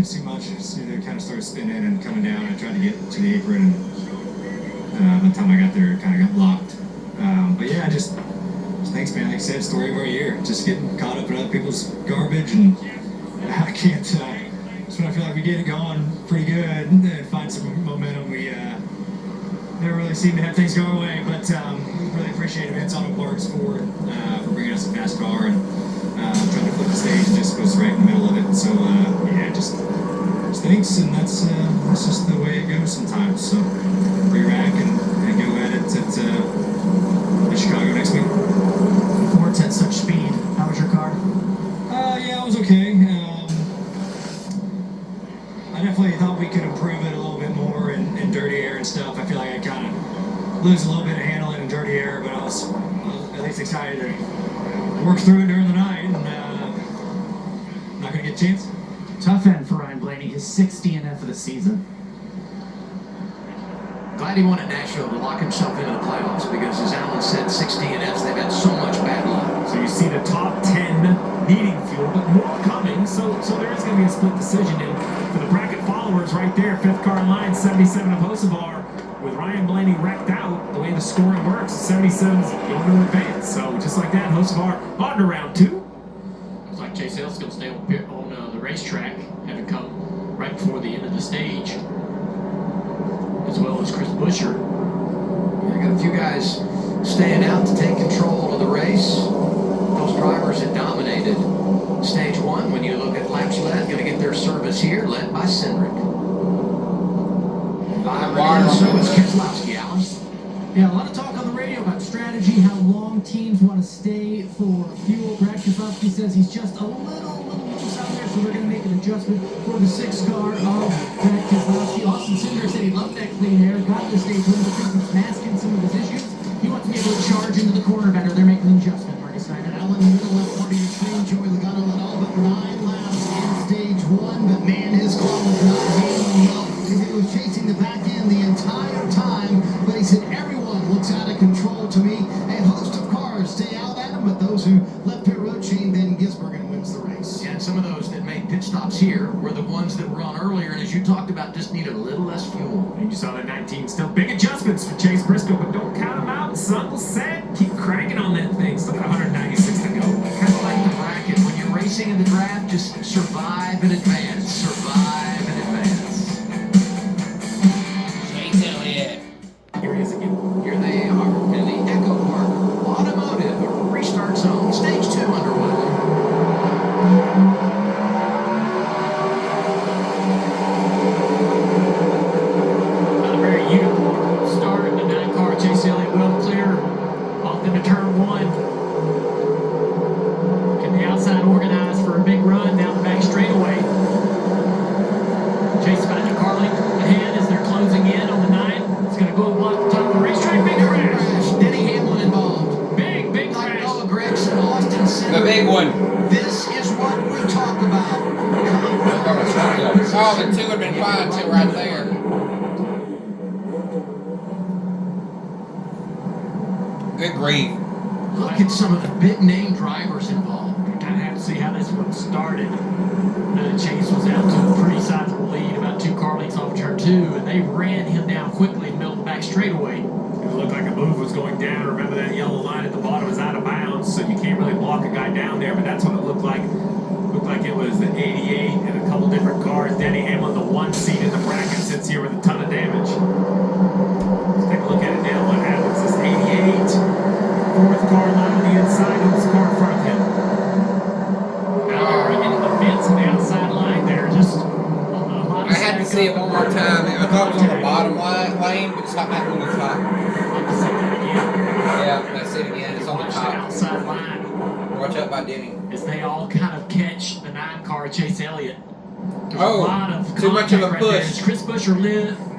Too much, just, kind of started spinning and coming down. I tried to get to the apron, and by the time I got there, it kind of got blocked. But yeah, just thanks, man. Like I said, story of our year. Just getting caught up in other people's garbage, and I can't. That's when I feel like we get it going pretty good and find some momentum. We never really seem to have things go our way, but really appreciate Advanced Auto Parts for bringing us a fast car and trying to flip the stage. Just was right in the middle of it. So yeah, just thanks, and that's just the way it goes sometimes. So re-rack and go at it at Chicago next week. Ford's at such speed. How was your car? Yeah, it was okay. I definitely thought we could improve it a little bit more in dirty air and stuff. I feel like I kind of lose a little bit of handling in dirty air, but I was at least excited to work through it during the night, and not going to get a chance. Tough end for Ryan Blaney, his 6th DNF of the season. Glad he won at Nashville to lock himself into the playoffs because, as Alan said, 6 DNFs, they've had so much bad luck. So you see the top 10 needing fuel, but more coming, so there is going to be a split decision. And for the bracket followers right there, 5th car in line, 77 of Hocevar, with Ryan Blaney wrecked out, the way the scoring works, 77's going to advance. So just like that, Hocevar on to round 2. Looks like Chase Ellis going to stay on the racetrack, having come right before the end of the stage, as well as Chris Buescher. I got a few guys staying out to take control of the race. Those drivers that dominated stage 1, when you look at laps led, going to get their service here, led by Cindric. So it's Keselowski, Alan. Yeah, a lot of talk on the radio about strategy, how long teams want to stay for fuel. Brad Keselowski says he's just a little loose out there, so they're going to make an adjustment for the 6th car of Brad Keselowski. Austin Cindric said he loved that clean air, got the stage win, but thinks it's masking some of his issues. He wants to be able to charge into the corner better. They're making an adjustment, Marty Snyder. Alan, in the middle left part of your screen, Joey Logano led all but 9 laps in stage 1, but man, his car was not hanging up because it was chasing the back end the entire time. But he said, everyone looks out of control to me. A host of cars stay out at him, but those who left pit road, Shane Van Gisbergen wins the race. Yeah, and some of those that made pit stops here were the ones that were on earlier, and as you talked about, just needed a little less fuel. And you saw that 19 still big adjustments for Chase Briscoe, but don't count him out. Sun will set. Keep cranking on that thing. Still got 196 to go. Kind of like the bracket. When you're racing in the draft, just survive and advance. Survive and advance. Chase Elliott. Here he is again. Here they are in the Echo Park Automotive Restart Zone. Stage 2 underway. Not a very uniform start in the 9 car. Chase Elliott well clear off into turn 1. Can the outside organize for a big run down the back straightaway? Chase finding a car length ahead as they're closing in on the 9. It's going to go block the top of the racetrack. Big crash. Denny Hamlin involved. Big Like crash. Noah Gregson, Austin Cindric. The big one. This is what we talk about. Oh, the 2 would have been fine too right there. Good grief. Look at some of the big name drivers involved. Kind of have to see how this one started. Chase was out to a pretty sizable lead, about 2 car lengths off turn 2, and they ran him down quickly in the middle of the back straightaway. It looked like a move was going down. Remember that yellow line at the bottom is out of bounds, so you can't really block a guy down there, but that's what it looked like. Looked like it was the 88 and a couple different cars. Denny Hamlin, the 1 seat in the bracket, sits here with a ton of damage. Let's take a look at it now. What happens? This 88, 4th car line on the inside, and this car in front of him. Now they're running into the fence on the outside line there. Just a lot of I had to see it one more time. I thought it was on the bottom lane, but it's not back on the top. Like to see that again. Yeah, I see it again. It's on the Watch the top. outside line Watch out by Denny. as they all kind of catch the 9 car Chase Elliott. There's Oh, a lot of too much of a contact right there. push.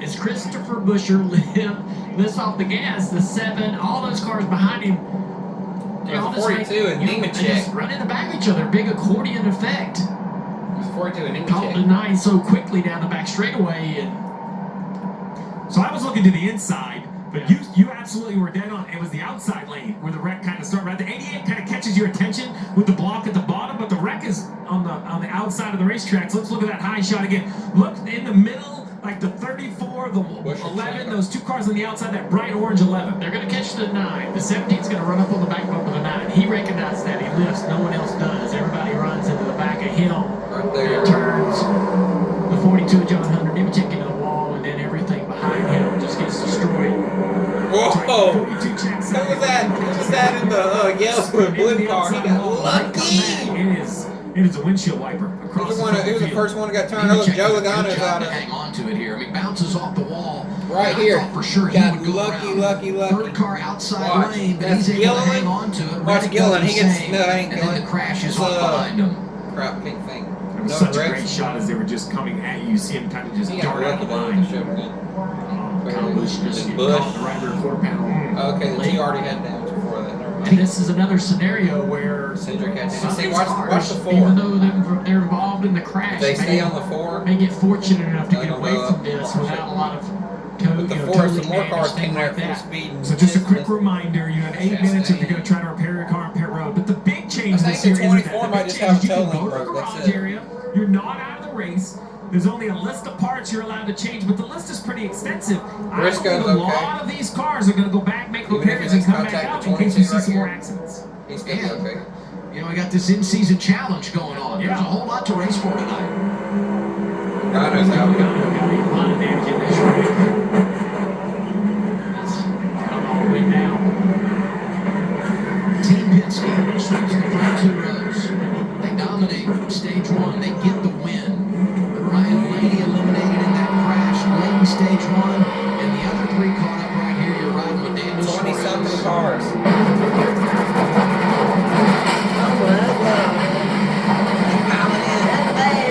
As Christopher Buescher lifts off the gas, the 7, all those cars behind him. They There's all a just 42 and they Nemechek. just run in the back of each other, big accordion effect. It was 42 and Caught the Nemechek. 9 so quickly down the back straightaway, and So I was looking to the inside, but you absolutely were dead on. It was the outside lane where the wreck kind of started. Right, the 88 kind of catches your attention with the block at the bottom, but the wreck is on the on the outside of the racetracks. Let's look at that high shot again. Look in the middle, like the 34, the 11, those two cars on the outside, that bright orange 11. They're going to catch the 9. The 17's going to run up on the back bumper of the 9. He recognized that. He lifts. No one else does. Everybody runs into the back of him. Right there. And turns. The 42 of John Hunter, him checking the wall, and then everything behind him just gets destroyed. Whoa! Who was that? Who was that in the yellow and blue car? He got lucky. It is a windshield wiper across He was the first one that got turned. Look, Joe Logano's out of hang on to it here. I mean, bounces off the wall. right I here. thought for sure he Got would go lucky. Third car outside Watch. lane, but That's he's able to Gilliland. hang on to it. Watch Reddick Gilliland. does He the gets same, no, that ain't and then Gilliland. the crash is It's, off behind him. Crap, pink thing. It was No such a direction. great shot as they were just coming at you. You see him kind of just He dart got out of lucky the though with line. the show gun. Kyle Busch just Then caught Busch. the right rear quarter panel. Okay, the G already had damage before that. Never And mind. this is another scenario where Cedric had some damage. of See, these watch cars, the even 4. though they're involved in the crash, If they stay may- on the 4, may get fortunate enough to They're get gonna away go from up. this without a lot of with the 4, some more cars came there like full that. speed. And So just a quick missed. reminder, you have 8 minutes if you're going to try to repair your car on pit road. But the big change I this think year the is that 24 the might big just change have is you a can tow go link to the broke, that's garage it. area. You're not out of the race. There's only a list of parts you're allowed to change, but the list is pretty extensive. I Briscoe's believe a okay. lot of these cars are going to go back, make Even if repairs, he and come doesn't back contact out the in case we 22 see right some more here. accidents. He's gonna be okay. You know, we got this in-season challenge going on. There's a whole lot to race for tonight. Logano's out. Got a lot of damage in this race. That's come all the way down. Team Penske sweeps the front 2 rows. They dominate stage 1. They get the win. But Ryan Blaney eliminated in that crash late in stage 1, and the other 3 caught up right here. You're riding with Daniel 20-something Suarez. cars.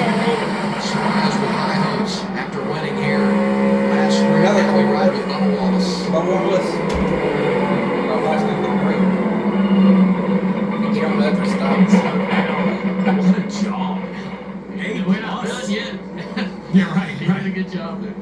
Suarez with high hopes after winning here last spring. Another Now we car. ride with Bubba Wallace. But Wallace. But Wallace didn't look great. You don't know if it stops. What a job. We're not done yet. Yeah, right, He right. did a good job there.